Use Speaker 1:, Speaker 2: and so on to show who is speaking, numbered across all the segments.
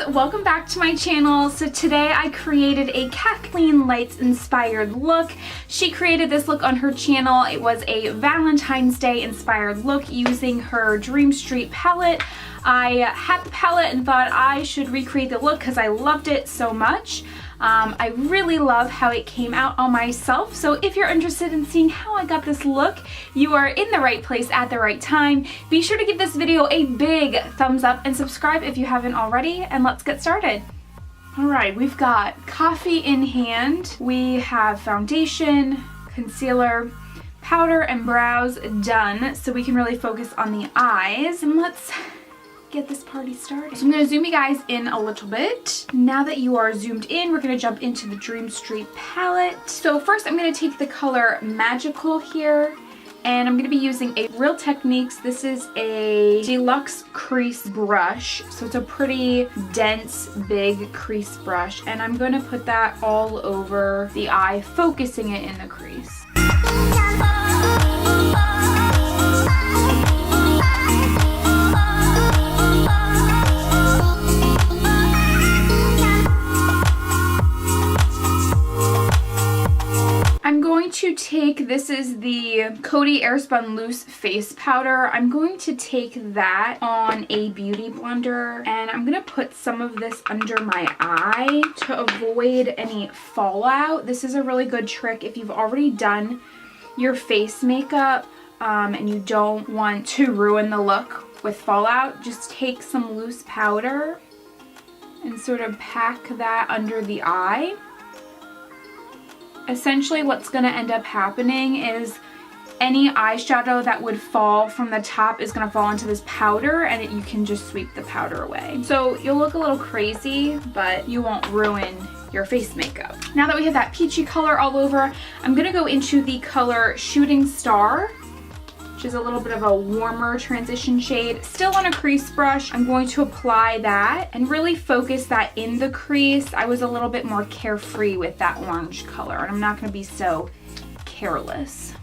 Speaker 1: Welcome back to my channel. So today I created a Kathleen Lights inspired look. She created this look on her channel. It was a Valentine's Day inspired look using her Dream Street palette. I had the palette and thought I should recreate the look because I loved it so much. I really love how it came out on myself, so if you're interested in seeing how I got this look, you are in the right place at the right time. Be sure to give this video a big thumbs up and subscribe if you haven't already, and let's get started. Alright, we've got coffee in hand, we have foundation, concealer, powder, and brows done, so we can really focus on the eyes, and let's get this party started. So I'm going to zoom you guys in a little bit. Now that you are zoomed in, we're going to jump into the Dream Street palette. So first I'm going to take the color Magical here, and I'm going to be using a Real Techniques. This is a deluxe crease brush, so it's a pretty dense, big crease brush, and I'm going to put that all over the eye, focusing it in the crease. To take, this is the Coty Airspun Loose Face Powder. I'm going to take that on a beauty blender and I'm going to put some of this under my eye to avoid any fallout. This is a really good trick if you've already done your face makeup and you don't want to ruin the look with fallout. Just take some loose powder and sort of pack that under the eye. Essentially what's going to end up happening is any eyeshadow that would fall from the top is going to fall into this powder, and you can just sweep the powder away. So you'll look a little crazy, but you won't ruin your face makeup. Now that we have that peachy color all over, I'm going to go into the color Shooting Star, which is a little bit of a warmer transition shade. Still on a crease brush, I'm going to apply that and really focus that in the crease. I was a little bit more carefree with that orange color, and I'm not going to be so careless.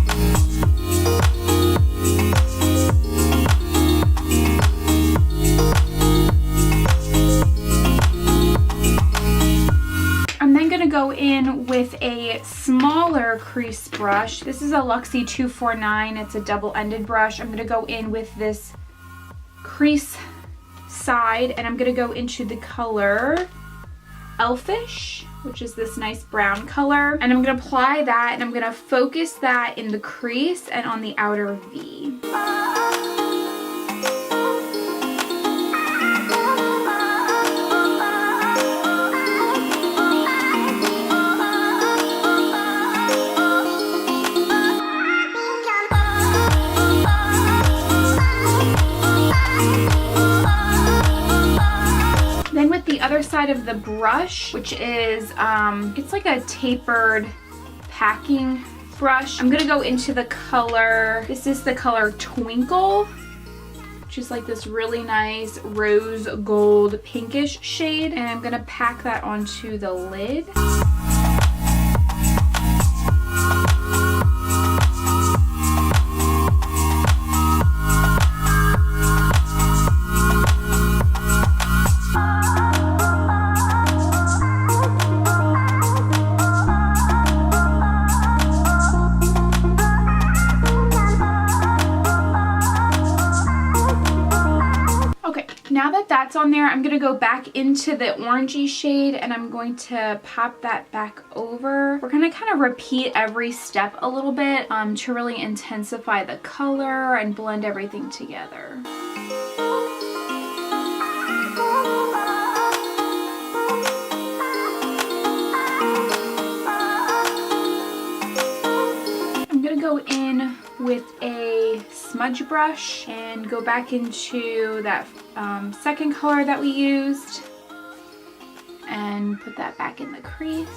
Speaker 1: Go in with a smaller crease brush. This is a Luxie 249. It's a double-ended brush. I'm going to go in with this crease side, and I'm going to go into the color Elfish, which is this nice brown color, and I'm going to apply that, and I'm going to focus that in the crease and on the outer V. Other side of the brush, which is it's like a tapered packing brush. I'm gonna go into the color, this is the color Twinkle, which is like this really nice rose gold pinkish shade, and I'm gonna pack that onto the lid. Now that that's on there, I'm going to go back into the orangey shade and I'm going to pop that back over. We're going to kind of repeat every step a little bit to really intensify the color and blend everything together. I'm going to go in with a smudge brush and go back into that second color that we used and put that back in the crease.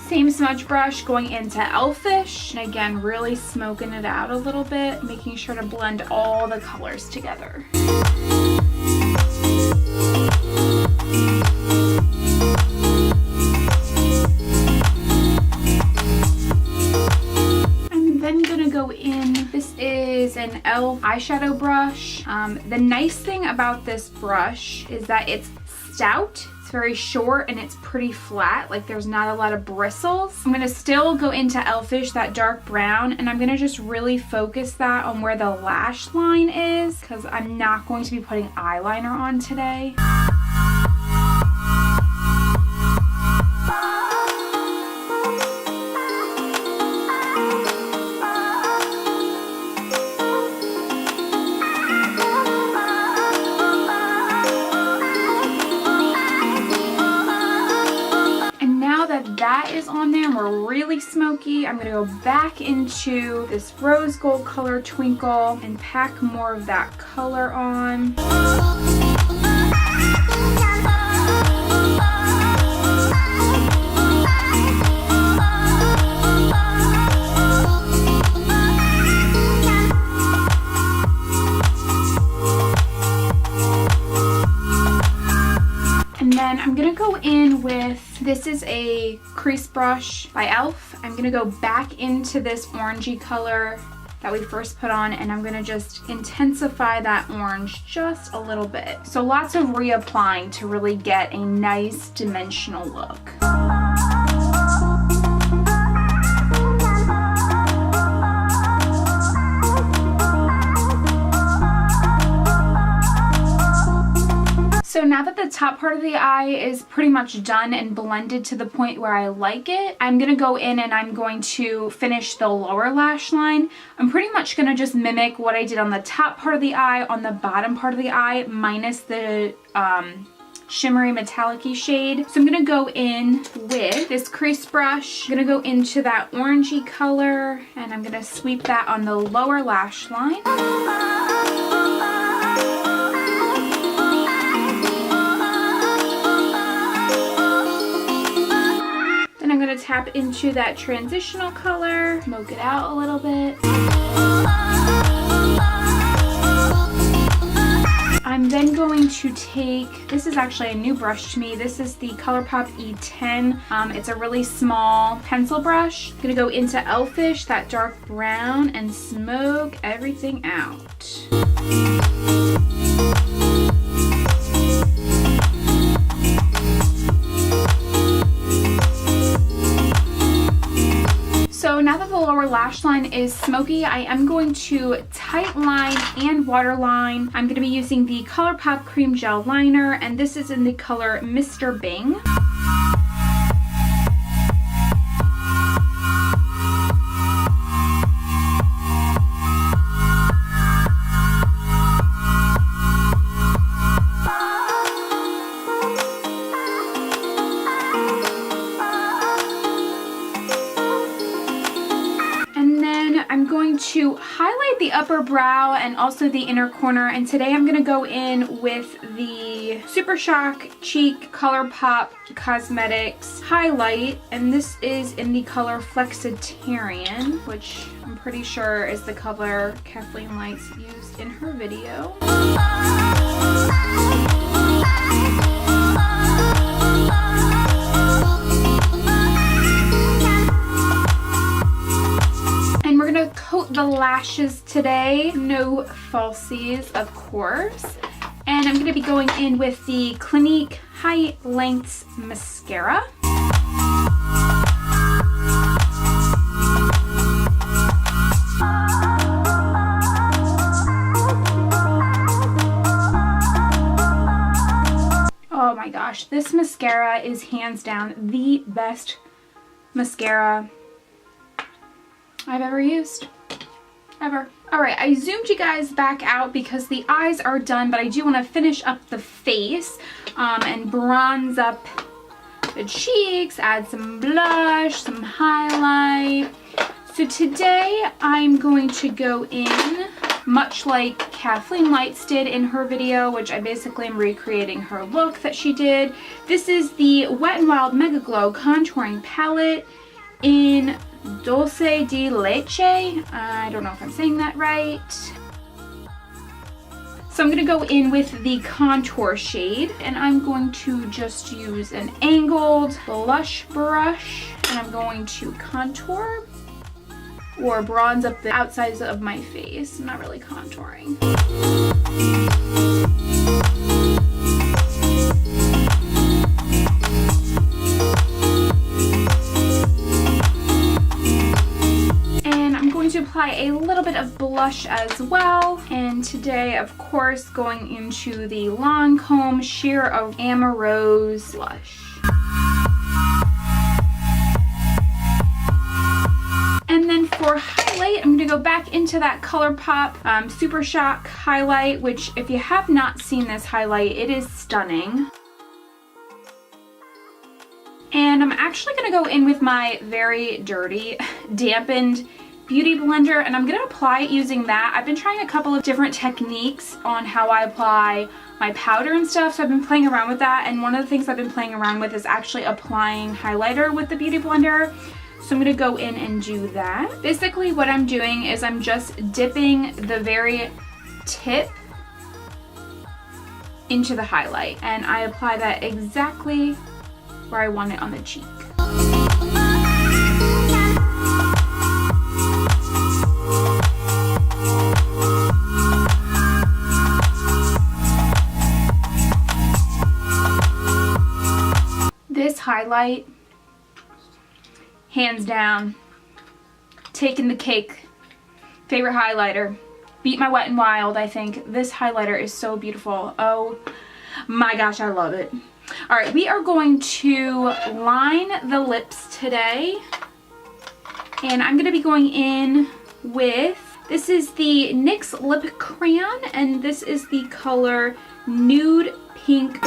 Speaker 1: Same smudge brush brush, going into Elfish, and again, really smoking it out a little bit, making sure to blend all the colors together. Go in. This is an e.l.f. eyeshadow brush. The nice thing about this brush is that it's stout, it's very short, and it's pretty flat. Like there's not a lot of bristles. I'm gonna still go into Elfish, that dark brown, and I'm gonna just really focus that on where the lash line is because I'm not going to be putting eyeliner on today. That is on there and we're really smoky. I'm gonna go back into this rose gold color Twinkle and pack more of that color on. And then I'm gonna go in with, this is a crease brush by e.l.f. I'm gonna go back into this orangey color that we first put on, and I'm gonna just intensify that orange just a little bit. So lots of reapplying to really get a nice dimensional look. So now that the top part of the eye is pretty much done and blended to the point where I like it, I'm going to go in and I'm going to finish the lower lash line. I'm pretty much going to just mimic what I did on the top part of the eye on the bottom part of the eye minus the shimmery metallic-y shade. So I'm going to go in with this crease brush. I'm going to go into that orangey color and I'm going to sweep that on the lower lash line. I'm going to tap into that transitional color, smoke it out a little bit. I'm then going to take, this is actually a new brush to me. This is the ColourPop E10. It's a really small pencil brush. I'm going to go into Elfish, that dark brown, and smoke everything out. So now that the lower lash line is smoky, I am going to tight line and waterline. I'm going to be using the ColourPop Cream Gel Liner, and this is in the color Mr. Bing. I'm going to highlight the upper brow and also the inner corner, and today I'm going to go in with the Super Shock Cheek ColourPop Cosmetics highlight, and this is in the color Flexitarian, which I'm pretty sure is the color KathleenLights used in her video. Coat the lashes today, no falsies of course, and I'm going to be going in with the Clinique High Lengths Mascara. Oh my gosh, this mascara is hands down the best mascara I've ever used. Ever. Alright, I zoomed you guys back out because the eyes are done, but I do want to finish up the face and bronze up the cheeks, add some blush, some highlight. So today I'm going to go in much like KathleenLights did in her video, which I basically am recreating her look that she did. This is the Wet n Wild Mega Glow Contouring Palette. in Dulce de Leche. I don't know if I'm saying that right. So I'm going to go in with the contour shade, and I'm going to just use an angled blush brush, and I'm going to contour or bronze up the outsides of my face. I'm not really contouring. To apply a little bit of blush as well, and today of course going into the Lancome Sheer of Amarose blush. And then for highlight, I'm going to go back into that ColourPop Super Shock highlight, which if you have not seen this highlight, it is stunning. And I'm actually going to go in with my very dirty dampened beauty blender, and I'm going to apply it using that. I've been trying a couple of different techniques on how I apply my powder and stuff, so I've been playing around with that, and one of the things I've been playing around with is actually applying highlighter with the beauty blender. So I'm going to go in and do that. Basically what I'm doing is I'm just dipping the very tip into the highlight, and I apply that exactly where I want it on the cheek. This highlight, hands down, taking the cake. Favorite highlighter. Beat my Wet n Wild, I think. This highlighter is so beautiful. Oh my gosh, I love it. Alright, we are going to line the lips today. And I'm going to be going in with, this is the NYX Lip Crayon, and this is the color Nude Pink.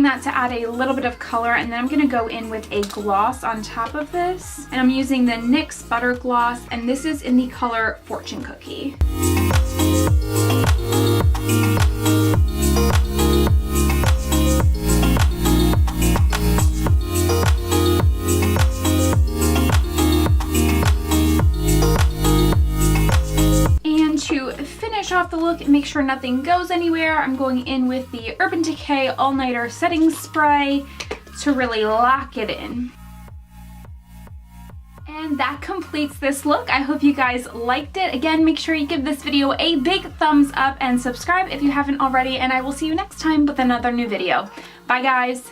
Speaker 1: That to add a little bit of color, and then I'm going to go in with a gloss on top of this, and I'm using the NYX Butter Gloss, and this is in the color Fortune Cookie. Off the look and make sure nothing goes anywhere, I'm going in with the Urban Decay All Nighter Setting Spray to really lock it in. And that completes this look. I hope you guys liked it. Again, make sure you give this video a big thumbs up and subscribe if you haven't already, and I will see you next time with another new video. Bye guys!